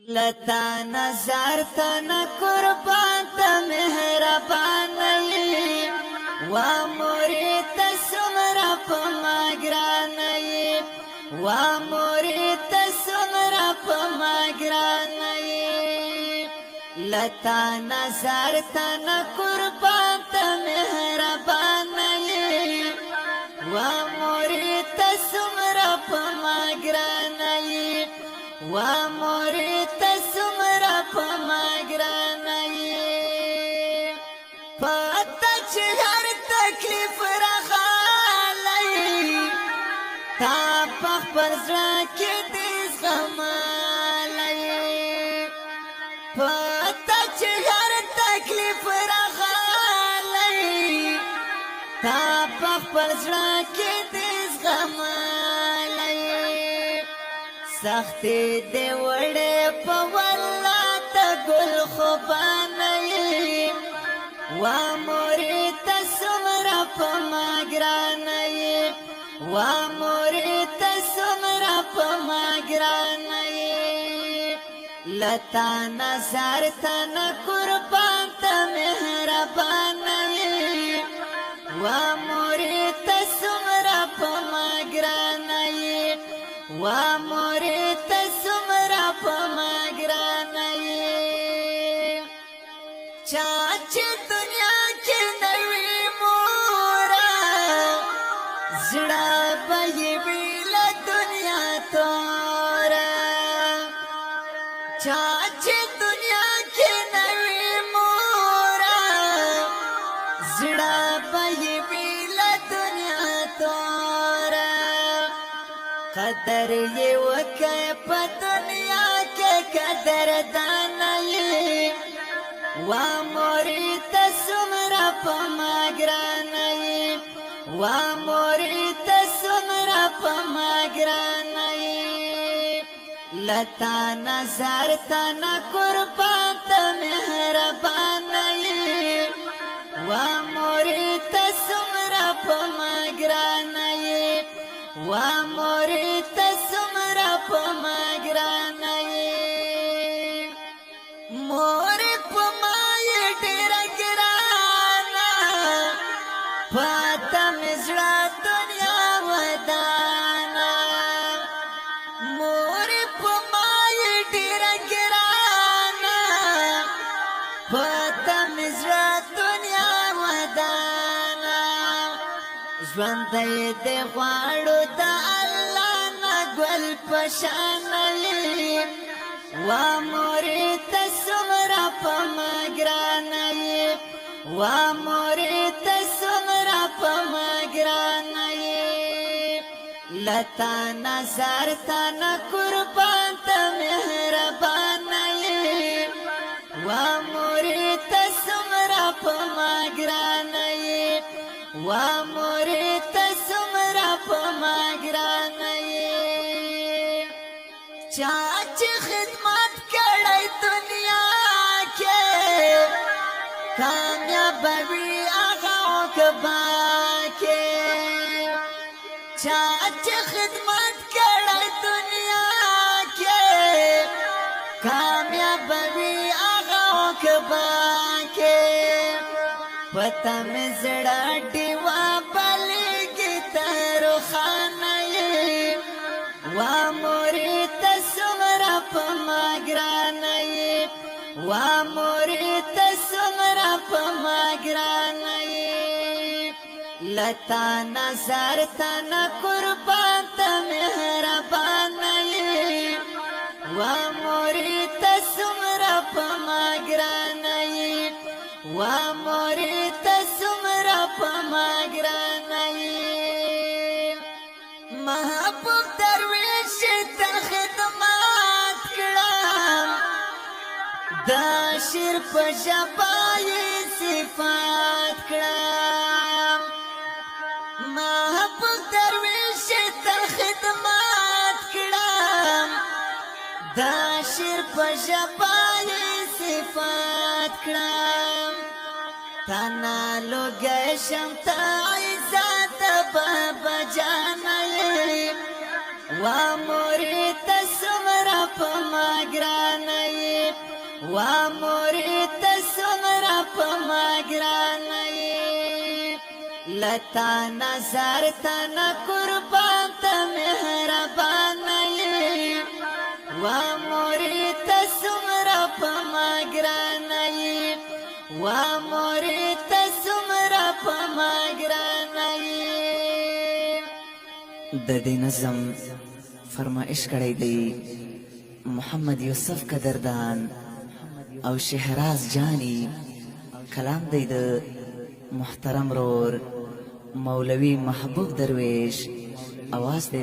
لتا نظر تنا قربان تا مهربان ای و مرید سمرا پا مگران ای و مرید سمرا پا مگران ای لتا نظر تنا قربان تا مهربان ای و مرید سمرا پا مگران ای و مرید سمرا پا مگران ای پاتا چه هر تکلیف را خالی تا پخ پر زرکی دیز غمالی پاتا چه هر تکلیف را خالی تا پخ پر زرکی دیز غمالی سختی دی وڑی پا واللہ تا گل خوبانی و مرید سمرا پا مگرانی و مرید سمرا پا مگرانی لتا نظر تنا قربان تا مہربانی و مرید سمرا پا مگرانی و مرید سمرا پا مگرانی چاچ دنیا کی نوی مورا زڑا بھئی ویلا دنیا تورا چاچ دنیا کی نوی مورا زڑا بھئی ویلا دنیا تورا قدر یہ وکے پا دنیا کے قدر دانائی و مرید سمرا پا مگرانی و مرید سمرا پا مگرانی لتا نظر تنا قربان تا مہربانی و مرید سمرا پا مگرانی و مرید سمرا پا مگرانی مور پا مای ڈیر گرانا پاتا مزرا دنیا ودانا مور پا مای ڈیر گرانا پاتا مزرا دنیا ودانا ژوندی دی غواړو د الله نه ګل پشانوي و مرید سمرا پا مگرانی و مرید سمرا پا مگرانی لتا نظر تنا قربان تا مہربانی و مرید سمرا پا مگرانی و مرید سمرا پا مگرانی چاچ خدمت کڑی دنیا کے کامیاب بھی آغا عقبا کے چاچ خدمت کڑی دنیا کے کامیاب بھی آغا عقبا کے پتا میں زڑا ڈیوا بلی گی تارو خانائی و مرید سمرا پا مگرانی و مرید سمرا پا مگرانی لتا نظر تنا قربان تا مہربانی و مرید سمرا پا مگرانی و مرید سمرا پا مگرانی محبوب درویش تا خدمات کرام دا شیر پا جبائی صفات کرام محبوب درویش تا خدمات کرام دا شیر پا جبائی صفات کرام تانا لوگشم تا عزت بابا جانائی و مرید سمرا پا مگرانی وا مورې ته څومره په ما ګرانه یې لتا نظر ته نه قربان ته مهربانه یې وا مورې ته څومره په ما ګرانه یې وا مورې ته څومره په ما ګرانه یې. د دې نظم فرمایش کړی دی محمد یوسف قدردان او شهراز جانی. کلام دی د محترم رور مولوی محبوب درویش. आवाज دی